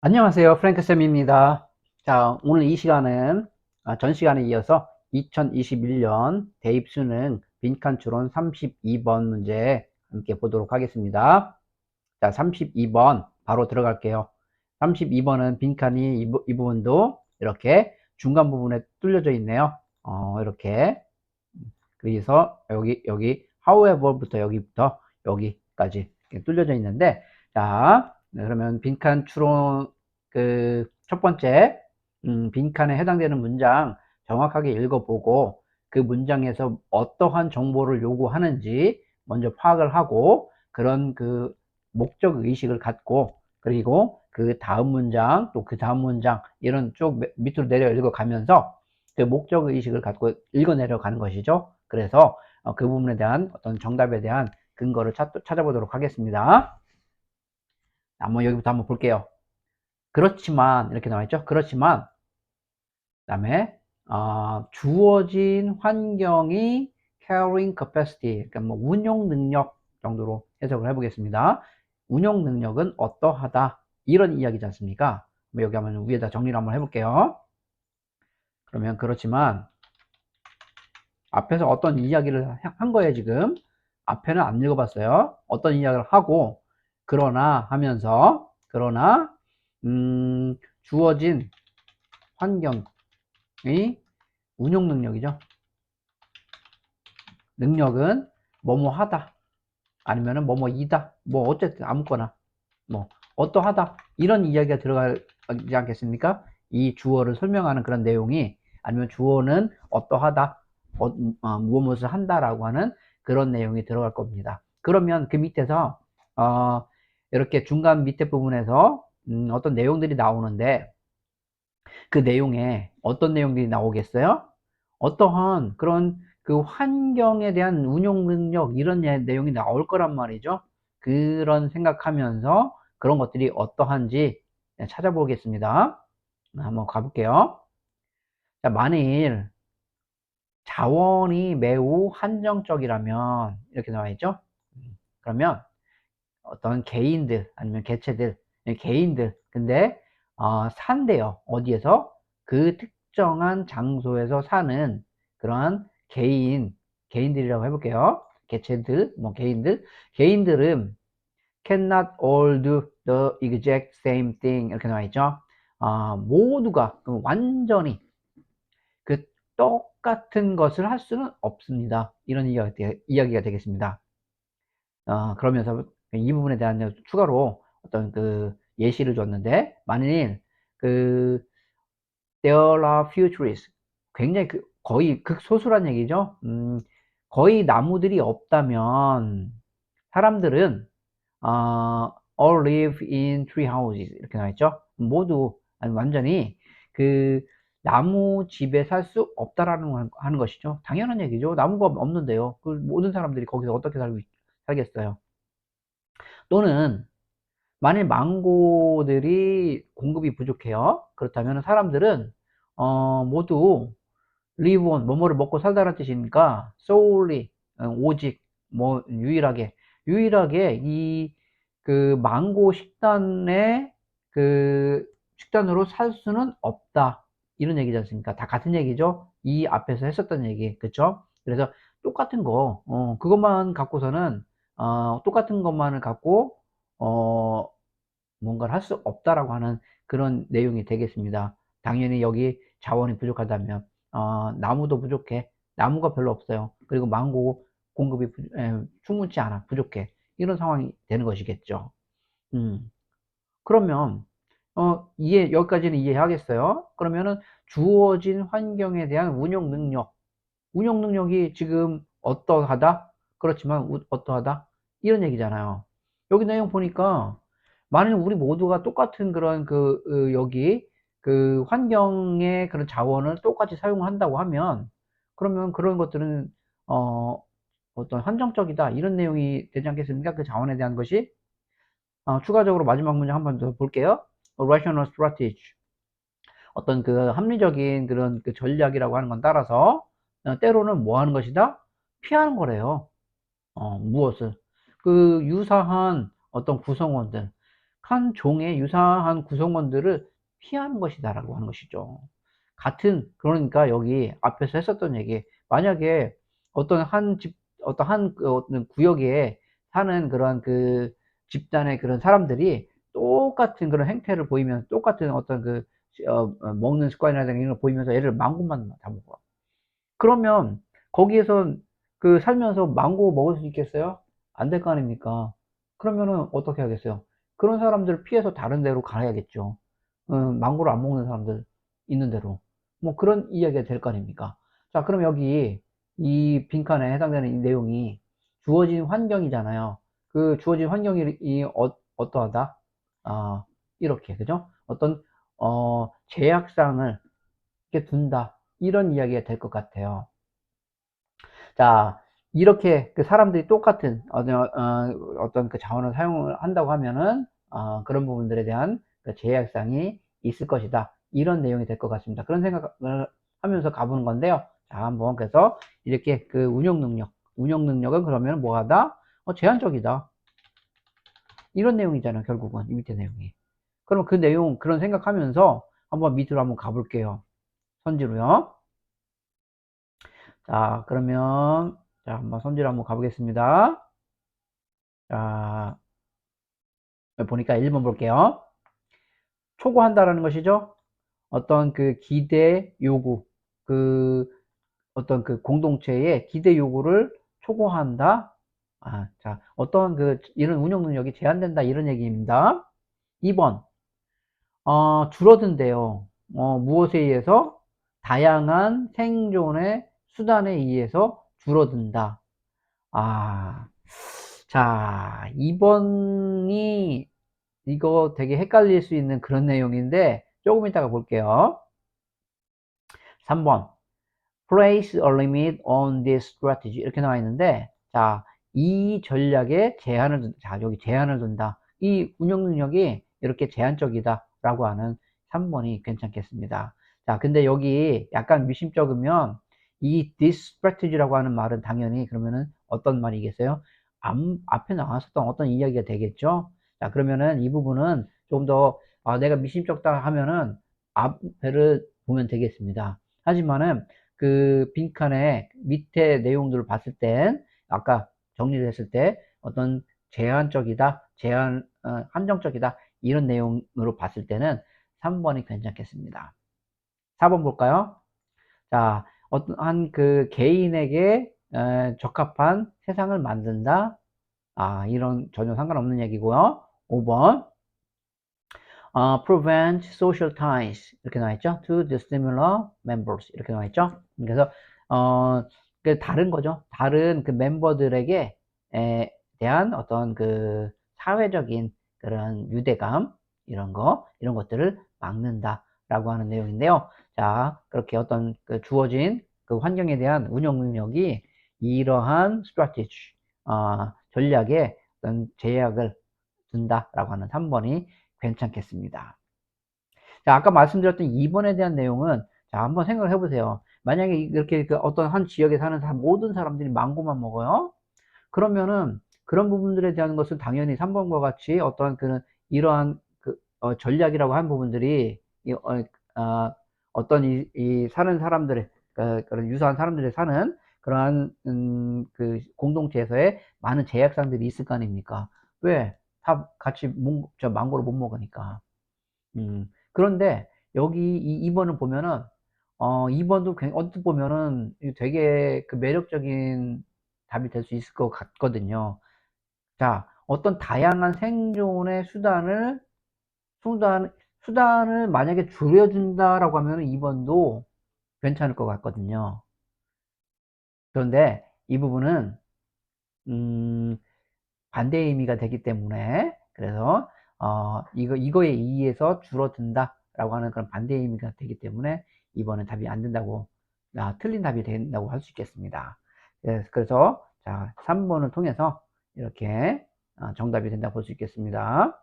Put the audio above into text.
안녕하세요. 프랭크쌤입니다. 자, 오늘 이 시간은 전 시간에 이어서 2021년 대입수능 빈칸 추론 32번 문제 함께 보도록 하겠습니다. 자, 32번 바로 들어갈게요. 32번은 빈칸이 이 부분도 이렇게 중간 부분에 뚫려져 있네요. 이렇게. 그래서 여기 however부터 여기부터 여기까지 이렇게 뚫려져 있는데, 자, 그러면 빈칸 추론 그 첫 번째 빈칸에 해당되는 문장 정확하게 읽어보고 그 문장에서 어떠한 정보를 요구하는지 먼저 파악을 하고 그런 그 목적 의식을 갖고, 그리고 그 다음 문장 또 그 다음 문장 이런 쭉 밑으로 내려 읽어가면서 그 목적 의식을 갖고 읽어 내려가는 것이죠. 그래서 그 부분에 대한 어떤 정답에 대한 근거를 찾아보도록 하겠습니다. 한번 여기부터 한번 볼게요. 그렇지만 이렇게 나와 있죠. 그렇지만 그다음에 주어진 환경이 carrying capacity, 그러니까 뭐 운용 능력 정도로 해석을 해보겠습니다. 운용 능력은 어떠하다 이런 이야기지 않습니까? 여기 한번 위에다 정리를 한번 해볼게요. 그러면 그렇지만 앞에서 어떤 이야기를 한 거예요. 지금 앞에는 안 읽어봤어요. 어떤 이야기를 하고 그러나 하면서 주어진 환경의 운용 능력이죠. 능력은 뭐뭐 하다 아니면은 뭐뭐 이다, 뭐 어쨌든 아무거나 뭐 어떠하다 이런 이야기가 들어가지 않겠습니까? 이 주어를 설명하는 그런 내용이, 아니면 주어는 어떠하다, 무엇을 한다라고 하는 그런 내용이 들어갈 겁니다. 그러면 그 밑에서 어, 이렇게 중간 밑에 부분에서 어떤 내용들이 나오는데, 그 내용에 어떤 내용들이 나오겠어요? 어떠한 그런 그 환경에 대한 운용 능력 이런 내용이 나올 거란 말이죠. 그런 생각하면서 그런 것들이 어떠한지 찾아보겠습니다. 한번 가볼게요. 자, 만일 자원이 매우 한정적이라면 이렇게 나와 있죠. 그러면 어떤 개인들 아니면 개체들, 개인들 근데 산대요. 어디에서? 그 특정한 장소에서 사는 그러한 개인들이라고 해볼게요. 개체들, 뭐 개인들은 cannot all do the exact same thing 이렇게 나와 있죠. 모두가 완전히 그 똑같은 것을 할 수는 없습니다. 이런 이야기가 되겠습니다. 그러면서 이 부분에 대한 추가로 어떤 그 예시를 줬는데, 만일 그 there are few trees, 굉장히 거의 극소수란 얘기죠. 거의 나무들이 없다면 사람들은 all live in tree houses 이렇게 나와 있죠. 모두 아니 완전히 그 나무 집에 살 수 없다라는 하는 것이죠. 당연한 얘기죠. 나무가 없는데요. 그 모든 사람들이 거기서 어떻게 살겠어요? 또는 만일 망고들이 공급이 부족해요. 그렇다면 사람들은 모두 live on 뭐뭐를 먹고 살다라는 뜻이니까 solely 오직 뭐 유일하게 이 그 망고 식단에 그 식단으로 살 수는 없다 이런 얘기지 않습니까? 다 같은 얘기죠. 이 앞에서 했었던 얘기, 그렇죠? 그래서 똑같은 거 그것만 갖고서는 똑같은 것만을 갖고 어 뭔가를 할 수 없다라고 하는 그런 내용이 되겠습니다. 당연히 여기 자원이 부족하다면 나무도 부족해. 나무가 별로 없어요. 그리고 망고 공급이 충분치 않아. 부족해. 이런 상황이 되는 것이겠죠. 음. 그러면 여기까지는 이해하겠어요? 그러면은 주어진 환경에 대한 운용 능력이 지금 어떠하다? 그렇지만 어떠하다? 이런 얘기잖아요. 여기 내용 보니까 만일 우리 모두가 똑같은 그런 여기 그 환경의 그런 자원을 똑같이 사용한다고 하면, 그러면 그런 것들은 어, 어떤 한정적이다 이런 내용이 되지 않겠습니까? 그 자원에 대한 것이. 추가적으로 마지막 문장 한번 더 볼게요. Rational strategy. 어떤 그 합리적인 그런 그 전략이라고 하는 건 따라서 때로는 뭐 하는 것이다? 피하는 거래요. 무엇을? 그 유사한 어떤 구성원들, 한 종의 유사한 구성원들을 피하는 것이다라고 하는 것이죠. 그러니까 여기 앞에서 했었던 얘기, 만약에 어떤 어떤 구역에 사는 그런 그 집단의 그런 사람들이 똑같은 그런 행태를 보이면, 똑같은 어떤 먹는 습관이라든가 이런 걸 보이면서 얘를 망고만 다 먹어. 그러면 거기에서 살면서 망고 먹을 수 있겠어요? 안 될 거 아닙니까? 그러면은 어떻게 하겠어요? 그런 사람들을 피해서 다른 데로 가야겠죠. 망고를 안 먹는 사람들 있는 대로. 뭐 그런 이야기가 될 거 아닙니까? 자, 그럼 여기 이 빈칸에 해당되는 이 내용이 주어진 환경이잖아요. 그 주어진 환경이 어떠하다? 아, 이렇게, 그죠? 제약상을 이렇게 둔다. 이런 이야기가 될 것 같아요. 자, 이렇게 사람들이 똑같은 어떤 그 자원을 사용을 한다고 하면은 그런 부분들에 대한 제약상이 있을 것이다. 이런 내용이 될 것 같습니다. 그런 생각을 하면서 가보는 건데요. 자, 한번 그래서 이렇게 운영 능력은 그러면 뭐하다? 제한적이다. 이런 내용이잖아요. 결국은 이 밑에 내용이. 그럼 그 내용, 그런 생각하면서 한번 밑으로 한번 가볼게요. 선지로요. 자, 그러면 자, 한번 선지로 한번 가보겠습니다. 자, 보니까 1번 볼게요. 초과한다라는 것이죠. 어떤 기대 요구, 그 어떤 공동체의 기대 요구를 초과한다. 자, 이런 운영 능력이 제한된다 이런 얘기입니다. 2번, 줄어든대요. 무엇에 의해서? 다양한 생존의 수단에 의해서 줄어든다. 아, 자, 2번이 이거 되게 헷갈릴 수 있는 그런 내용인데 조금 이따가 볼게요. 3번 Place a limit on this strategy 이렇게 나와 있는데, 자, 이 전략에 제한을 둔다. 자, 여기 제한을 둔다. 이 운영 능력이 이렇게 제한적이다 라고 하는 3번이 괜찮겠습니다. 자, 근데 여기 약간 미심쩍으면 이 this strategy라고 하는 말은 당연히 그러면은 어떤 말이겠어요? 앞에 나왔었던 어떤 이야기가 되겠죠? 자, 그러면은 이 부분은 좀 더 내가 미심쩍다 하면은 앞에를 보면 되겠습니다. 하지만은 빈칸에 밑에 내용들을 봤을 땐 아까 정리를 했을 때 어떤 한정적이다 이런 내용으로 봤을 때는 3번이 괜찮겠습니다. 4번 볼까요? 자, 어떤 개인에게 적합한 세상을 만든다. 이런 전혀 상관없는 얘기고요. 5번 prevent social ties 이렇게 나와 있죠. to the similar members 이렇게 나와 있죠. 그래서 다른 거죠. 다른 멤버들에게 대한 어떤 사회적인 그런 유대감 이런 것들을 막는다라고 하는 내용인데요. 자, 그렇게 어떤 주어진 환경에 대한 운영 능력이 이러한 strategy 전략에 어떤 제약을 둔다라고 하는 3번이 괜찮겠습니다. 자, 아까 말씀드렸던 2번에 대한 내용은 자, 한번 생각을 해보세요. 만약에 이렇게 어떤 한 지역에 사는 모든 사람들이 망고만 먹어요? 그러면은 그런 부분들에 대한 것은 당연히 3번과 같이 이러한 전략이라고 한 부분들이 어떤 이 사는 사람들의 그런 유사한 사람들이 사는 그러한 공동체에서의 많은 제약상들이 있을 거 아닙니까? 왜? 다 같이 망고를 못 먹으니까. 그런데 여기 이 2번을 보면은 2번도 어떻게 보면은 되게 매력적인 답이 될 수 있을 것 같거든요. 자, 어떤 다양한 생존의 수단을 만약에 줄여준다라고 하면 2번도 괜찮을 것 같거든요. 그런데 이 부분은 반대의 의미가 되기 때문에, 그래서 이거에 의해서 줄어든다라고 하는 그런 반대의 의미가 되기 때문에 2번은 답이 안 된다고, 틀린 답이 된다고 할 수 있겠습니다. 그래서 자, 3번을 통해서 이렇게 정답이 된다고 볼 수 있겠습니다.